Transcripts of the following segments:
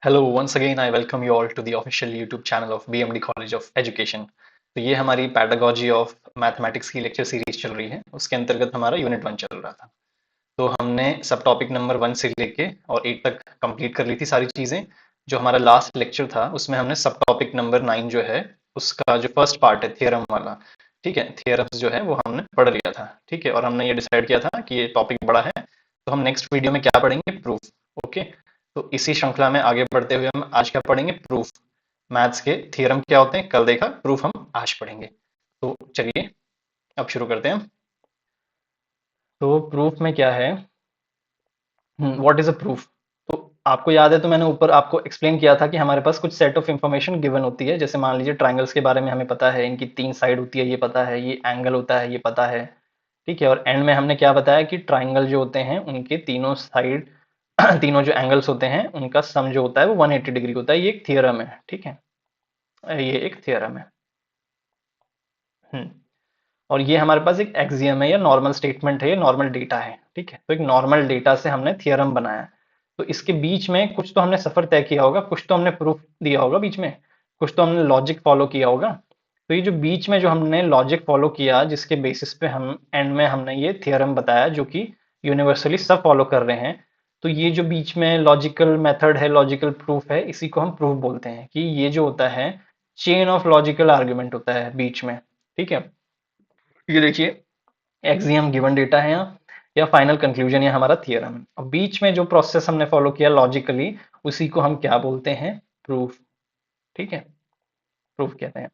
Hello, once again I welcome you all to the official YouTube channel of BMD College of Education। तो ये हमारी pedagogy of mathematics की lecture series चल रही है, उसके अंतर्गत हमारा यूनिट 1 चल रहा था। तो हमने सब टॉपिक नंबर 1 से लेके और 8 तक कंप्लीट कर ली थी सारी चीज़ें। जो हमारा लास्ट लेक्चर था उसमें हमने सब टॉपिक नंबर 9 जो है उसका जो फर्स्ट पार्ट है थियरम वाला, ठीक है, थियरम्स जो है वो हमने पढ़ लिया था, ठीक है। और हमने ये डिसाइड किया था कि ये टॉपिक बड़ा है, तो हम नेक्स्ट वीडियो में क्या पढ़ेंगे, प्रूफ। ओके, तो इसी श्रृंखला में आगे बढ़ते हुए हम आज क्या पढ़ेंगे, प्रूफ। मैथ्स के थ्योरम क्या होते हैं कल देखा, प्रूफ हम आज पढ़ेंगे। तो चलिए अब शुरू करते हैं। तो प्रूफ में क्या है, व्हाट इज अ प्रूफ। तो आपको याद है, तो मैंने ऊपर आपको एक्सप्लेन किया था कि हमारे पास कुछ सेट ऑफ इंफॉर्मेशन गिवन होती है। जैसे मान लीजिए ट्राइंगल्स के बारे में हमें पता है, इनकी 3 साइड होती है ये पता है, ये एंगल होता है ये पता है, ठीक है। और एंड में हमने क्या बताया कि ट्राइंगल जो होते हैं उनके तीनों साइड तीनों जो एंगल्स होते हैं उनका सम जो होता है वो 180 डिग्री होता है। ये एक थियरम है, ठीक है, ये एक थियरम है। हम्म और ये हमारे पास एक एक्सियम है या नॉर्मल स्टेटमेंट है, ये नॉर्मल डेटा है, ठीक है। तो एक नॉर्मल डेटा से हमने थियरम बनाया। तो इसके बीच में कुछ तो हमने सफर तय किया होगा, कुछ तो हमने प्रूफ दिया होगा बीच में, कुछ तो हमने लॉजिक फॉलो किया होगा। तो ये जो बीच में जो हमने लॉजिक फॉलो किया, जिसके बेसिस पे हम एंड में हमने ये थियरम बताया जो कि यूनिवर्सली सब फॉलो कर रहे हैं। तो ये जो बीच में लॉजिकल मेथड है, लॉजिकल प्रूफ है, इसी को हम प्रूफ बोलते हैं कि ये जो होता है चेन ऑफ लॉजिकल आर्ग्यूमेंट होता है बीच में, ठीक है। ये देखिए, एक्सियम गिवन डेटा है यहाँ, या फाइनल कंक्लूजन या हमारा थियरम है। और बीच में जो प्रोसेस हमने फॉलो किया लॉजिकली, उसी को हम क्या बोलते हैं, प्रूफ, ठीक है, प्रूफ कहते हैं।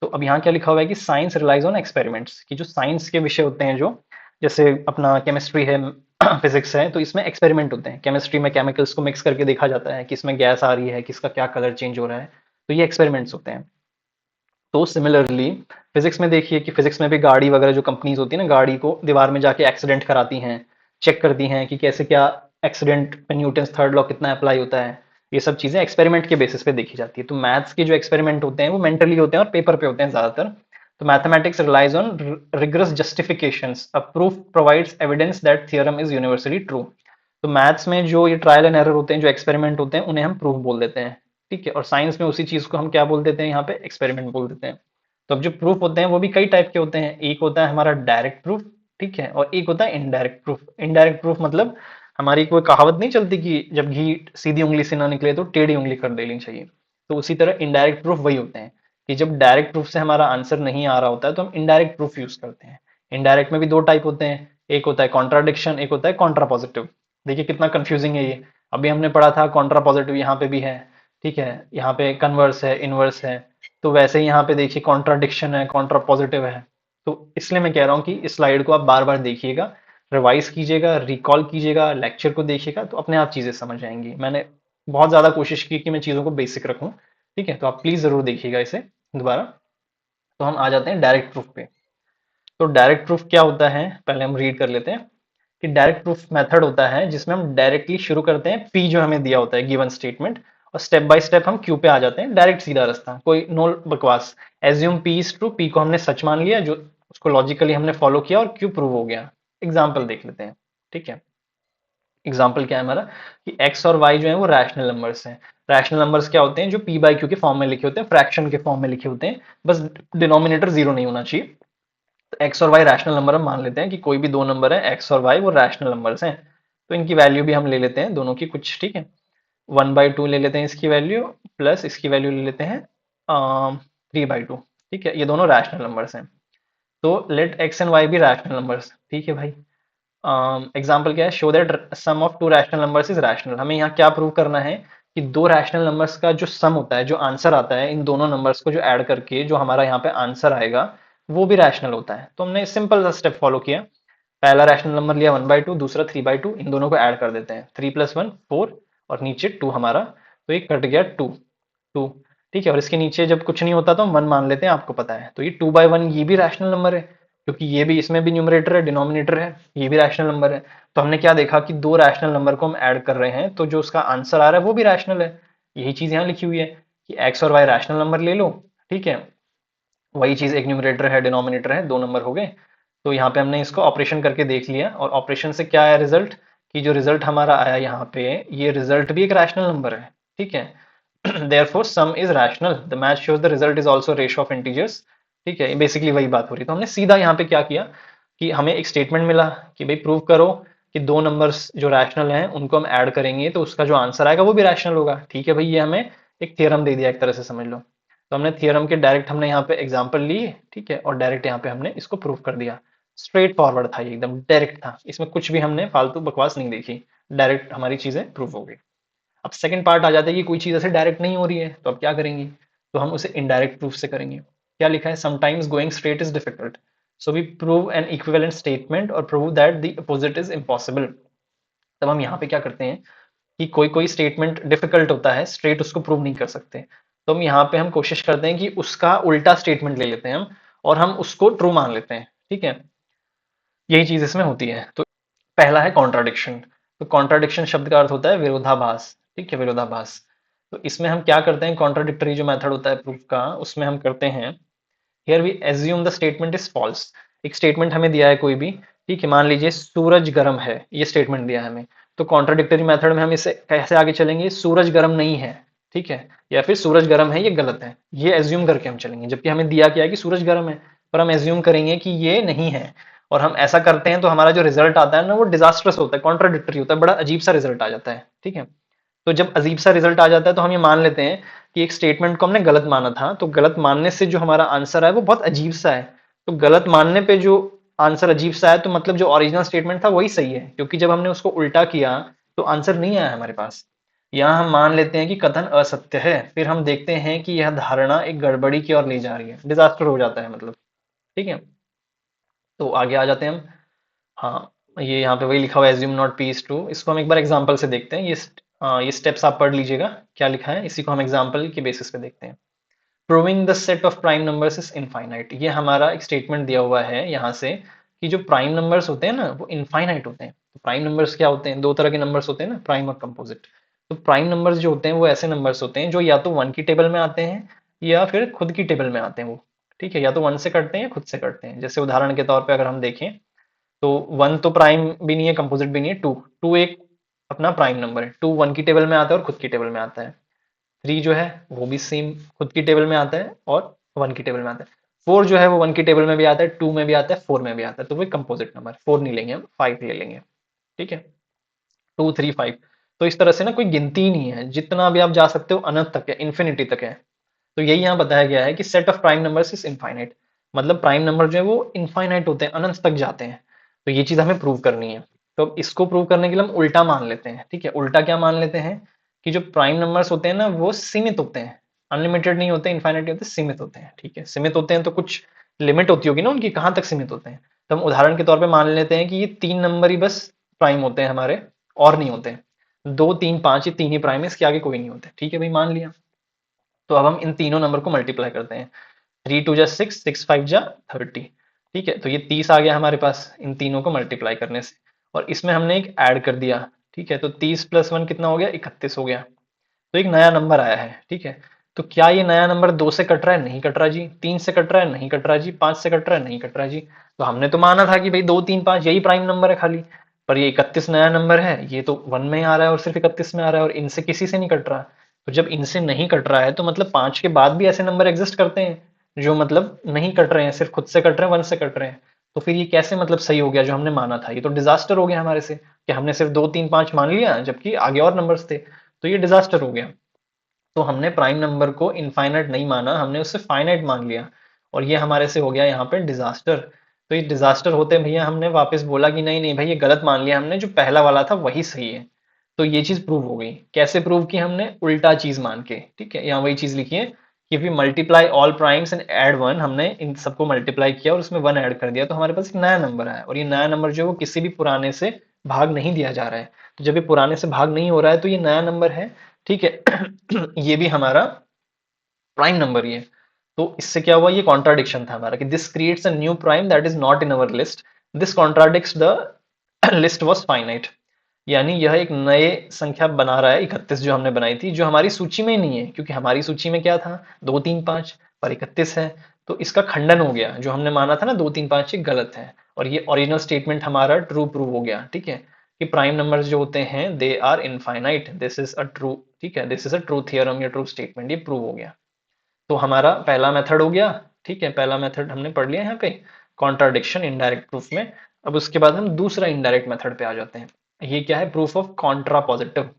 तो अब यहाँ क्या लिखा हुआ है कि साइंस रिलाइज ऑन एक्सपेरिमेंट्स, कि जो साइंस के विषय होते हैं, जो जैसे अपना केमिस्ट्री है, फिजिक्स है, तो इसमें एक्सपेरिमेंट होते हैं। केमिस्ट्री में केमिकल्स को मिक्स करके देखा जाता है कि इसमें गैस आ रही है, किसका क्या कलर चेंज हो रहा है, तो ये एक्सपेरिमेंट्स होते हैं। तो सिमिलरली फिजिक्स में देखिए कि फिजिक्स में भी गाड़ी वगैरह जो कंपनीज होती है ना, गाड़ी को दीवार में जाके एक्सीडेंट कराती हैं, चेक करती हैं कि कैसे क्या एक्सीडेंट पे न्यूटन्स थर्ड लॉ कितना अप्लाई होता है। ये सब चीजें एक्सपेरिमेंट के बेसिस पे देखी जाती है। तो मैथ्स के जो एक्सपेरिमेंट होते हैं वो मेंटली होते हैं और पेपर पे होते हैं ज्यादातर। तो mathematics relies on rigorous justifications, a proof provides evidence that theorem is universally true. तो मैथ्स में जो ये ट्रायल एंड एरर होते हैं, जो एक्सपेरिमेंट होते हैं, उन्हें हम प्रूफ बोल देते हैं, ठीक है। और साइंस में उसी चीज को हम क्या बोल देते हैं, यहाँ पे एक्सपेरिमेंट बोल देते हैं। तो अब जो प्रूफ होते हैं वो भी कई टाइप के होते हैं। एक होता है हमारा डायरेक्ट प्रूफ, ठीक है, और एक होता है इनडायरेक्ट प्रूफ। इनडायरेक्ट प्रूफ मतलब हमारी कोई कहावत नहीं चलती कि जब घी सीधी उंगली से ना निकले तो टेढ़ी उंगली कर देनी चाहिए। तो उसी तरह इनडायरेक्ट प्रूफ वही होते हैं कि जब डायरेक्ट प्रूफ से हमारा आंसर नहीं आ रहा होता है तो हम इनडायरेक्ट प्रूफ यूज करते हैं। इनडायरेक्ट में भी दो टाइप होते हैं, एक होता है कॉन्ट्राडिक्शन, एक होता है कॉन्ट्रापॉजिटिव। देखिए कितना कंफ्यूजिंग है ये। अभी हमने पढ़ा था कॉन्ट्रापॉजिटिव यहाँ पे भी है, ठीक है, यहाँ पे कन्वर्स है, इनवर्स है। तो वैसे ही यहाँ पे देखिए कॉन्ट्राडिक्शन है, कॉन्ट्रापॉजिटिव है। तो इसलिए मैं कह रहा हूँ कि इस स्लाइड को आप बार बार देखिएगा, रिवाइज कीजिएगा, रिकॉल कीजिएगा, लेक्चर को देखिएगा, तो अपने आप चीजें समझ आएंगी। मैंने बहुत ज्यादा कोशिश की कि मैं चीजों को बेसिक रखूं, ठीक है। तो आप प्लीज जरूर देखिएगा इसे दोबारा। तो हम आ जाते हैं डायरेक्ट प्रूफ पे। तो डायरेक्ट प्रूफ क्या होता है, पहले हम रीड कर लेते हैं कि डायरेक्ट प्रूफ मेथड होता है जिसमें हम डायरेक्टली शुरू करते हैं पी जो हमें दिया होता है गिवन स्टेटमेंट, और स्टेप बाय स्टेप हम क्यू पे आ जाते हैं। डायरेक्ट सीधा रास्ता, कोई नो बकवास। Assume P is true, P को हमने सच मान लिया, जो उसको लॉजिकली हमने फॉलो किया और क्यू प्रूव हो गया। एग्जाम्पल देख लेते हैं, ठीक है। एग्जाम्पल क्या है हमारा कि एक्स और वाई जो है वो रैशनल नंबर्स हैं। रैशनल नंबर्स क्या होते हैं, जो पी बाई क्यू के फॉर्म में लिखे होते हैं, फ्रैक्शन के फॉर्म में लिखे होते हैं, बस डिनोमिनेटर जीरो नहीं होना चाहिए। तो एक्स और वाई रैशनल नंबर हम मान लेते हैं कि कोई भी दो नंबर है एक्स और वाई, वो रैशनल नंबर्स हैं। तो इनकी वैल्यू भी हम ले लेते हैं दोनों की कुछ, ठीक है। 1/2 ले लेते हैं इसकी वैल्यू, प्लस इसकी वैल्यू ले लेते हैं 3/2, ठीक है। ये दोनों रैशनल नंबर्स हैं। तो लेट एक्स एंड वाई भी रैशनल नंबर्स, ठीक है भाई। एग्जाम्पल क्या है, show that sum of two rational numbers is rational. हमें यहाँ क्या प्रूव करना है कि दो रैशनल नंबर्स का जो सम होता है, जो आंसर आता है, इन दोनों नंबर्स को जो ऐड करके जो हमारा यहाँ पे आंसर आएगा वो भी रैशनल होता है। तो हमने सिंपल सा स्टेप फॉलो किया। पहला रैशनल नंबर लिया 1/2, दूसरा 3/2, इन दोनों को ऐड कर देते हैं। 3 + 1 4, और नीचे 2 हमारा, तो ये कट गया 2 2, ठीक है। और इसके नीचे जब कुछ नहीं होता तो हम 1 मान लेते हैं, आपको पता है। तो ये 2/1 ये भी रैशनल नंबर है, क्योंकि ये भी, इसमें भी न्यूमरेटर है डिनोमिनेटर है, ये भी रैशनल नंबर है। तो हमने क्या देखा कि दो रैशनल नंबर को हम ऐड कर रहे हैं, तो जो उसका आंसर आ रहा है वो भी रैशनल है। यही चीज यहाँ लिखी हुई है कि एक्स और वाई रैशनल नंबर ले लो, ठीक है। वही चीज, एक न्यूमरेटर है डिनोमिनेटर है, दो नंबर हो गए। तो यहाँ पे हमने इसको ऑपरेशन करके देख लिया, और ऑपरेशन से क्या आया रिजल्ट, कि जो रिजल्ट हमारा आया यहाँ पे, ये रिजल्ट भी एक रैशनल नंबर है, ठीक है। therefore sum is rational, the match shows the result is also ratio of integers, ठीक है। बेसिकली वही बात हो रही। तो हमने सीधा यहाँ पे क्या किया कि हमें एक स्टेटमेंट मिला कि भाई प्रूव करो कि दो नंबर्स जो रैशनल हैं उनको हम ऐड करेंगे तो उसका जो आंसर आएगा वो भी रैशनल होगा, ठीक है भाई। ये हमें एक थ्योरम दे दिया, एक तरह से समझ लो। तो हमने थ्योरम के डायरेक्ट हमने यहाँ पे एग्जांपल लिए, ठीक है, और डायरेक्ट यहाँ पे हमने इसको प्रूव कर दिया। स्ट्रेट फॉरवर्ड था ये, एकदम डायरेक्ट था, इसमें कुछ भी हमने फालतू बकवास नहीं देखी, डायरेक्ट हमारी चीजें प्रूव हो गई। अब सेकंड पार्ट आ जाता है कि कोई चीज ऐसे डायरेक्ट नहीं हो रही है तो अब क्या करेंगे, तो हम उसे इनडायरेक्ट प्रूफ से करेंगे। क्या लिखा है, sometimes going straight is difficult, so we prove an equivalent statement और prove that the opposite is impossible. तब हम यहाँ पे क्या करते हैं कि कोई कोई स्टेटमेंट डिफिकल्ट होता है, स्ट्रेट उसको प्रूव नहीं कर सकते, तो हम यहाँ पे हम कोशिश करते हैं कि उसका उल्टा स्टेटमेंट ले लेते हैं हम, और हम उसको ट्रू मान लेते हैं, ठीक है। यही चीज इसमें होती है। तो पहला है कॉन्ट्राडिक्शन। तो कॉन्ट्राडिक्शन शब्द का अर्थ होता है विरोधाभास, ठीक है, विरोधाभास। तो इसमें हम क्या करते हैं, कॉन्ट्राडिक्टरी जो मेथड होता है प्रूफ का, उसमें हम करते हैं, here we assume the statement is false. एक स्टेटमेंट हमें दिया है कोई भी, ठीक है, मान लीजिए सूरज गर्म है, ये स्टेटमेंट दिया है हमें। तो कॉन्ट्राडिक्टरी मेथड में हम इसे कैसे आगे चलेंगे, सूरज गर्म नहीं है, ठीक है, या फिर सूरज गर्म है ये गलत है, ये एज्यूम करके हम चलेंगे। जबकि हमें दिया क्या है कि सूरज गर्म है, पर हम एज्यूम करेंगे कि ये नहीं है। और हम ऐसा करते हैं तो हमारा जो रिजल्ट आता है ना वो डिजास्ट्रस होता है, कॉन्ट्राडिक्टरी होता है, बड़ा अजीब सा रिजल्ट आ जाता है, ठीक है। तो जब अजीब सा रिजल्ट आ जाता है तो हम ये मान लेते हैं कि एक स्टेटमेंट को हमने गलत माना था, तो गलत मानने से जो हमारा आंसर है वो बहुत अजीब सा है। तो गलत मानने पे जो आंसर अजीब सा है, तो मतलब जो ओरिजिनल स्टेटमेंट था वही सही है, क्योंकि जब हमने उसको उल्टा किया तो आंसर नहीं आया हमारे पास। यहाँ हम मान लेते हैं कि कथन असत्य है, फिर हम देखते हैं कि यह धारणा एक गड़बड़ी की ओर ले जा रही है, डिजास्टर हो जाता है मतलब, ठीक है। तो आगे आ जाते हैं हम। हाँ, ये यहाँ पे वही लिखा हुआ है, assume not P is true. इसको हम एक बार एग्जांपल से देखते हैं। ये स्टेप्स आप पढ़ लीजिएगा, क्या लिखा है, इसी को हम एग्जांपल के बेसिस पे देखते हैं। Proving the set of prime numbers is infinite. ये हमारा एक स्टेटमेंट दिया हुआ है यहाँ से कि जो प्राइम नंबर्स होते हैं ना वो इनफाइनाइट होते हैं। तो प्राइम नंबर्स क्या होते हैं, दो तरह के नंबर्स होते हैं ना, प्राइम और कंपोजिट। तो प्राइम नंबर्स जो होते हैं वो ऐसे नंबर्स होते हैं जो या तो वन की टेबल में आते हैं या फिर खुद की टेबल में आते हैं वो, ठीक है, या तो वन से कटते हैं या खुद से कटते हैं। जैसे उदाहरण के तौर पर अगर हम देखें तो वन तो प्राइम भी नहीं है, कंपोजिट भी नहीं है। टू, टू एक अपना प्राइम नंबर है, टू वन की टेबल में आता है और खुद की टेबल में आता है। थ्री जो है वो भी सेम खुद की टेबल में आता है और वन की टेबल में आता है। फोर जो है वो वन की टेबल में भी आता है, टू में भी आता है, फोर में भी आता है, तो वो कंपोजिट नंबर। फोर नहीं लेंगे हम, फाइव ले लेंगे, ठीक है। Two three five. तो इस तरह से ना कोई गिनती ही नहीं है, जितना भी आप जा सकते हो अनंत तक है, इन्फिनिटी तक है। तो यही यहाँ बताया गया है कि set of prime numbers is infinite, मतलब प्राइम नंबर जो है वो इनफाइनाइट होते हैं, अनंत तक जाते हैं। तो ये चीज हमें प्रूव करनी है। तो अब इसको प्रूव करने के लिए हम उल्टा मान लेते हैं, ठीक है। उल्टा क्या मान लेते हैं कि जो प्राइम नंबर्स होते हैं ना वो सीमित होते हैं, अनलिमिटेड नहीं होते, इनफाइनाइट नहीं होते, सीमित होते हैं, ठीक है। सीमित होते हैं तो कुछ लिमिट होती होगी ना उनकी, कहाँ तक सीमित होते हैं। तो हम उदाहरण के तौर पे मान लेते हैं कि ये तीन नंबर ही बस प्राइम होते हैं हमारे, और नहीं होते। दो तीन पांच, ये तीन ही प्राइम है, इसके आगे कोई नहीं होते, ठीक है भाई, मान लिया। तो अब हम इन तीनों नंबर को मल्टीप्लाई करते हैं। थ्री टू जा सिक्स, सिक्स फाइव जा 30, ठीक है। तो ये 30 आ गया हमारे पास इन तीनों को मल्टीप्लाई करने से, और इसमें हमने एक ऐड कर दिया, ठीक है। तो 30 प्लस वन कितना हो गया, 31 हो गया। तो एक नया नंबर आया है, ठीक है। तो क्या ये नया नंबर दो से कट रहा है, नहीं कट रहा जी। तीन से कट रहा है, नहीं कट रहा जी। पांच से कट रहा है, नहीं कट रहा जी। तो हमने तो माना था कि भाई दो तीन पांच यही प्राइम नंबर है खाली, पर ये 31 नया नंबर है, ये तो वन में आ रहा है और सिर्फ 31 में आ रहा है, और इनसे किसी से नहीं कट रहा। तो जब इनसे नहीं कट रहा है तो मतलब पांच के बाद भी ऐसे नंबर एग्जिस्ट करते हैं जो मतलब नहीं कट रहे हैं, सिर्फ खुद से कट रहे हैं, वन से कट रहे हैं। तो फिर ये कैसे मतलब सही हो गया जो हमने माना था, ये तो डिजास्टर हो गया हमारे से कि हमने सिर्फ दो तीन पांच मान लिया जबकि आगे और नंबर्स थे। तो ये डिजास्टर हो गया। तो हमने प्राइम नंबर को इनफाइनाइट नहीं माना, हमने उससे फाइनाइट मान लिया, और ये हमारे से हो गया यहाँ पे डिजास्टर। तो ये डिजास्टर होते भैया हमने वापस बोला कि नहीं नहीं भाई ये गलत मान लिया हमने, जो पहला वाला था वही सही है। तो ये चीज प्रूव हो गई। कैसे प्रूव की हमने, उल्टा चीज मान के, ठीक है। यहाँ वही चीज लिखी है कि we multiply all primes and add one, हमने इन सबको मल्टीप्लाई किया और उसमें वन ऐड कर दिया, तो हमारे पास एक नया नंबर आया, और ये नया नंबर जो है वो किसी भी पुराने से भाग नहीं दिया जा रहा है। तो जब ये पुराने से भाग नहीं हो रहा है तो ये नया नंबर है, ठीक है। ये भी हमारा प्राइम नंबर ही है। तो इससे क्या हुआ, ये कॉन्ट्राडिक्शन था हमारा कि this creates a new prime that is not in our list, this contradicts the list was finite. यानी यह एक नए संख्या बना रहा है, 31 जो हमने बनाई थी, जो हमारी सूची में नहीं है, क्योंकि हमारी सूची में क्या था, दो तीन पांच, पर 31 है। तो इसका खंडन हो गया, जो हमने माना था ना दो तीन पांच ये गलत है, और ये ओरिजिनल स्टेटमेंट हमारा ट्रू प्रूव हो गया, ठीक है, कि प्राइम नंबर्स जो होते हैं they are infinite, this is a true, ठीक है, this is a true theorem या ट्रू स्टेटमेंट, ये प्रूव हो गया। तो हमारा पहला मेथड हो गया, ठीक है, पहला मेथड हमने पढ़ लिया यहाँ पे, कॉन्ट्राडिक्शन इनडायरेक्ट प्रूफ में। अब उसके बाद हम दूसरा इनडायरेक्ट मेथड पे आ जाते हैं। ये क्या है, proof of Contra positive,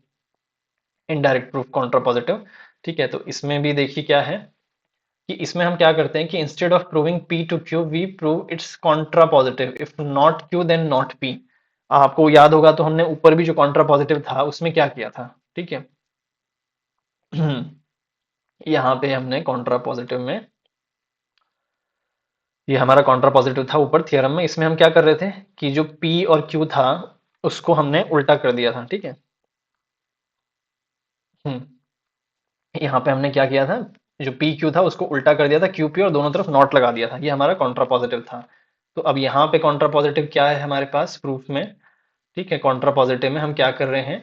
indirect proof Contra positive, ठीक है। तो इसमें भी देखिए क्या है कि इसमें हम क्या करते हैं कि instead of proving P to Q we prove its contrapositive, if not Q then not P. आपको याद होगा तो हमने ऊपर भी जो कॉन्ट्रा पॉजिटिव था उसमें क्या किया था, ठीक है। यहाँ पे हमने कॉन्ट्रा पॉजिटिव में, ये हमारा कॉन्ट्रा पॉजिटिव था ऊपर थियरम में, इसमें हम क्या कर रहे थे कि जो P और Q था उसको हमने उल्टा कर दिया था, ठीक है। यहाँ पे हमने क्या किया था, जो P Q था उसको उल्टा कर दिया था Q P और दोनों तरफ नॉट लगा दिया था, ये हमारा कॉन्ट्रा पॉजिटिव था। तो अब यहाँ पे कॉन्ट्रा पॉजिटिव क्या है हमारे पास प्रूफ में, ठीक है, कॉन्ट्रा पॉजिटिव में हम क्या कर रहे हैं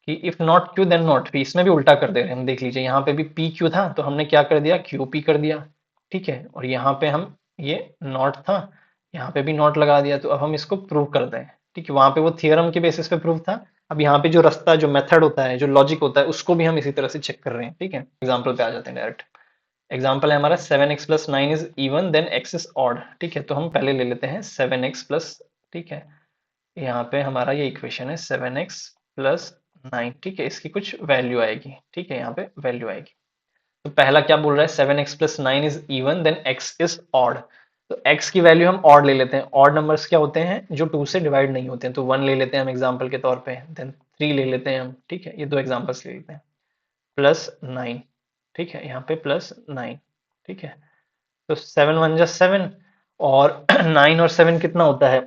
कि if not Q then not P, इसमें भी उल्टा कर दे रहे हैं हम, देख लीजिए यहाँ पे भी पी क्यू था तो हमने क्या कर दिया क्यू पी कर दिया, ठीक है, और यहाँ पे हम ये नॉट था, यहाँ पे भी नॉट लगा दिया। तो अब हम इसको प्रूव कर दें, ठीक है, वहां पे वो थियरम के बेसिस पे प्रूव था, अब यहाँ पे जो रास्ता जो मेथड होता है जो लॉजिक होता है उसको भी हम इसी तरह से चेक कर रहे हैं, ठीक है। एग्जाम्पल पे आ जाते हैं डायरेक्ट। एग्जाम्पल है हमारा 7x+9 is even then x is odd, ठीक है। तो हम पहले ले लेते हैं 7x+, ठीक है, यहाँ पे हमारा ये इक्वेशन है 7x+9, ठीक है, इसकी कुछ वैल्यू आएगी, ठीक है, यहाँ पे वैल्यू आएगी। तो पहला क्या बोल रहा है, 7x+9 is even then x is odd. तो x की वैल्यू हम ऑड ले लेते हैं, ऑड नंबर्स क्या होते हैं जो 2 से डिवाइड नहीं होते हैं, तो 1 ले लेते हैं हम एग्जाम्पल के तौर पे, देन 3 ले लेते हैं हम, ठीक है, ये दो एग्जाम्पल्स ले लेते हैं, +9, ठीक है, यहाँ पे +9, ठीक है। तो 7 1 जा 7 और 9 और 7 कितना होता है,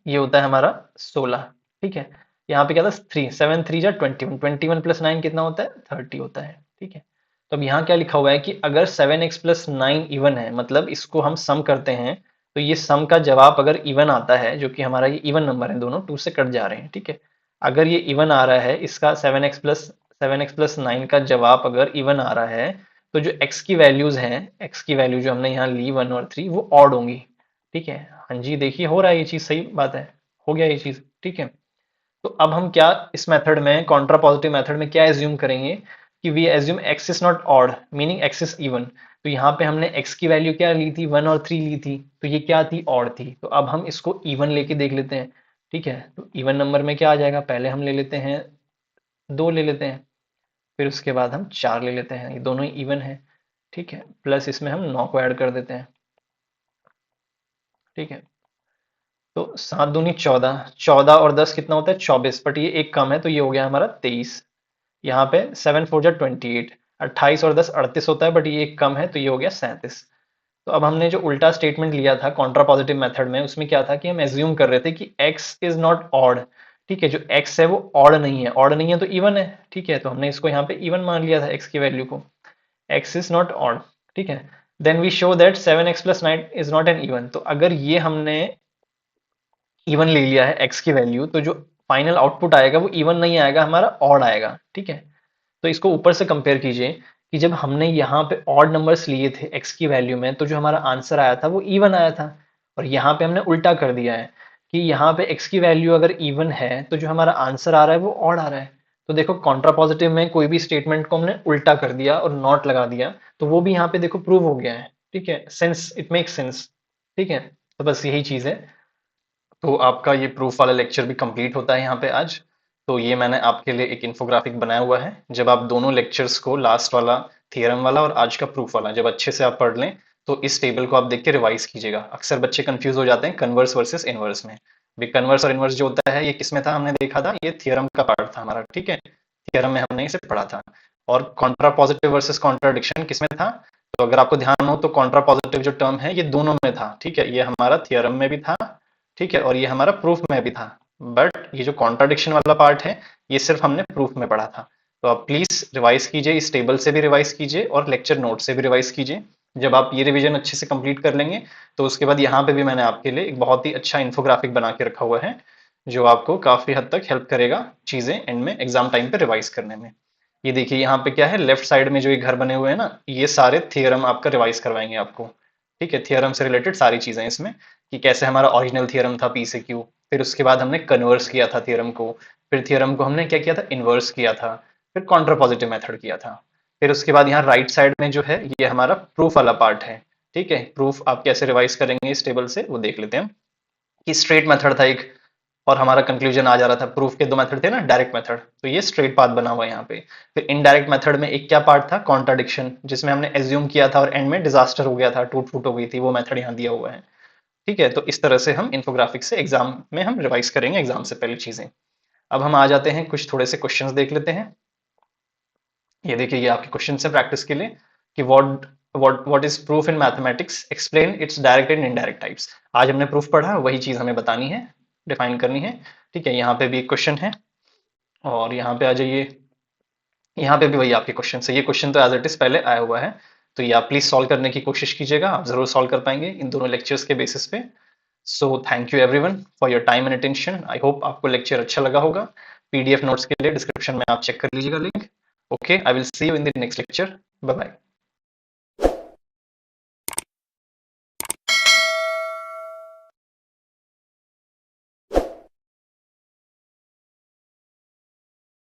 ये होता है हमारा 16, ठीक है। यहाँ पे क्या था 3, 7 3 जा 21, 21 + 9 कितना होता है 30 होता है, ठीक है। तो अब यहाँ क्या लिखा हुआ है कि अगर 7x+9 इवन है, मतलब इसको हम सम करते हैं तो ये सम का जवाब अगर इवन आता है, जो कि हमारा ये इवन नंबर है, दोनों 2 से कट जा रहे हैं, ठीक है। अगर ये इवन आ रहा है, इसका 7x+9 का जवाब अगर इवन आ रहा है, तो जो x की वैल्यूज हैं, x की वैल्यू जो हमने यहाँ ली 1 और 3 वो ऑड होंगी, ठीक है। हाँ जी, देखिए हो रहा है ये चीज, सही बात है, हो गया ये चीज, ठीक है। तो अब हम क्या इस मेथड में, कॉन्ट्रा पॉजिटिव मेथड में क्या एज्यूम करेंगे कि we assume x is not odd, meaning x is even. तो यहाँ पे हमने एक्स की वैल्यू क्या ली थी, 1 और 3 ली थी, तो ये क्या थी, ऑड थी। तो अब हम इसको इवन लेके देख लेते हैं, ठीक है। तो इवन नंबर में क्या आ जाएगा, पहले हम ले लेते हैं 2 ले लेते हैं, फिर उसके बाद हम 4 ले लेते हैं, ये दोनों ही इवन है, ठीक है, प्लस इसमें हम 9 को ऐड कर देते हैं, ठीक है। तो 7 दूनी 14, 14 और 10 कितना होता है 24, बट ये एक कम है तो ये हो गया हमारा 23। यहाँ पे 7 4 जा 28, 28 और 10 38 होता है, बट ये एक कम है तो ये हो गया 37। तो अब हमने जो उल्टा स्टेटमेंट लिया था कॉन्ट्रा पॉजिटिव मेथड में, उसमें क्या था कि हम एज्यूम कर रहे थे कि x इज नॉट ऑड, ठीक है, जो x है वो ऑड नहीं है, ऑड नहीं है तो इवन है, ठीक है। तो हमने इसको यहाँ पे इवन मान लिया था x की वैल्यू को, x इज नॉट ऑड, ठीक है। Then we show that 7x+9 is not an even. तो अगर ये हमने इवन ले लिया है x की वैल्यू, तो जो फाइनल आउटपुट आएगा वो इवन नहीं आएगा, हमारा ऑड आएगा, ठीक है। तो इसको ऊपर से कंपेयर कीजिए कि जब हमने यहाँ पे ऑड नंबर्स लिए थे x की वैल्यू में, तो जो हमारा आंसर आया था वो इवन आया था, और यहाँ पे हमने उल्टा कर दिया है कि यहाँ पे x की वैल्यू अगर इवन है तो जो हमारा आंसर आ रहा है वो ऑड आ रहा है। तो देखो कॉन्ट्रा पॉजिटिव में कोई भी स्टेटमेंट को हमने उल्टा कर दिया और नॉट लगा दिया, तो वो भी यहाँ पे देखो प्रूव हो गया है, ठीक है, सेंस, इट मेक सेंस, ठीक है। तो बस यही चीज है। तो आपका ये प्रूफ वाला लेक्चर भी कंप्लीट होता है यहाँ पे आज। तो ये मैंने आपके लिए एक इन्फोग्राफिक बनाया हुआ है, जब आप दोनों लेक्चर्स को, लास्ट वाला थियरम वाला और आज का प्रूफ वाला, जब अच्छे से आप पढ़ लें तो इस टेबल को आप देख के रिवाइज कीजिएगा। अक्सर बच्चे कंफ्यूज हो जाते हैं कन्वर्स वर्सेस इनवर्स में। भी कन्वर्स और इनवर्स जो होता है ये किसमें था, हमने देखा था, ये थियरम का पार्ट था हमारा, ठीक है, थियरम में हमने इसे पढ़ा था। और कॉन्ट्रा पॉजिटिव वर्सेस कॉन्ट्राडिक्शन किसमें था, तो अगर आपको ध्यान हो तो कॉन्ट्रा पॉजिटिव जो टर्म है ये दोनों में था, ठीक है, ये हमारा थियरम में भी था, ठीक है, और ये हमारा प्रूफ में भी था। बट ये जो कॉन्ट्राडिक्शन वाला पार्ट है ये सिर्फ हमने प्रूफ में पढ़ा था। तो आप प्लीज रिवाइज कीजिए, इस टेबल से भी रिवाइज कीजिए और लेक्चर नोट से भी रिवाइज कीजिए। जब आप ये रिवीजन अच्छे से कंप्लीट कर लेंगे तो उसके बाद यहाँ पे भी मैंने आपके लिए एक बहुत ही अच्छा इन्फोग्राफिक बना के रखा हुआ है, जो आपको काफी हद तक हेल्प करेगा चीजें एंड में एग्जाम टाइम पे रिवाइज करने में। ये देखिए यहाँ पे क्या है, लेफ्ट साइड में जो ये घर बने हुए हैं ना, ये सारे थियरम आपका रिवाइज करवाएंगे आपको, ठीक है, थियरम से रिलेटेड सारी चीजें इसमें, कि कैसे हमारा ओरिजिनल थ्योरम था पी से क्यू, फिर उसके बाद हमने कन्वर्स किया था थ्योरम को, फिर थ्योरम को हमने क्या किया था, इन्वर्स किया था, फिर कॉन्ट्रापॉजिटिव मेथड किया था। फिर उसके बाद यहाँ राइट साइड में जो है ये हमारा प्रूफ वाला पार्ट है। ठीक है, प्रूफ आप कैसे रिवाइज करेंगे इस टेबल से वो देख लेते हैं। कि स्ट्रेट मेथड था एक, और हमारा कंक्लूजन आ जा रहा था। प्रूफ के दो मेथड थे ना, डायरेक्ट मेथड, तो ये स्ट्रेट पाथ बना हुआ है यहाँ पे। फिर इनडायरेक्ट मेथड में एक क्या पार्ट था, कॉन्ट्राडिक्शन, जिसमें हमने एज्यूम किया था और एंड में डिजास्टर हो गया था, टूट फूट हो गई थी, वो मेथड यहाँ दिया हुआ है। ठीक है, तो इस तरह से हम इन्फोग्राफिक्स से एग्जाम में हम रिवाइज करेंगे एग्जाम से पहले चीजें। अब हम आ जाते हैं, कुछ थोड़े से क्वेश्चंस देख लेते हैं। ये देखिए, ये आपके क्वेश्चन है प्रैक्टिस के लिए कि what is proof in mathematics, explain it's direct and indirect types. आज हमने प्रूफ पढ़ा, वही चीज हमें बतानी है, डिफाइन करनी है। ठीक है, यहाँ पे भी एक क्वेश्चन है, और यहाँ पे आ जाइए, यहाँ पे भी वही आपके क्वेश्चन है। ये क्वेश्चन तो एज इट इज पहले आया हुआ है, तो ये आप प्लीज सॉल्व करने की कोशिश कीजिएगा, आप जरूर सॉल्व कर पाएंगे इन दोनों लेक्चर्स के बेसिस पे। So thank you everyone for your time and attention. I hope आपको लेक्चर अच्छा लगा होगा। पीडीएफ नोट्स के लिए डिस्क्रिप्शन में आप चेक कर लीजिएगा link. Okay, I will see you in the next lecture. Bye bye.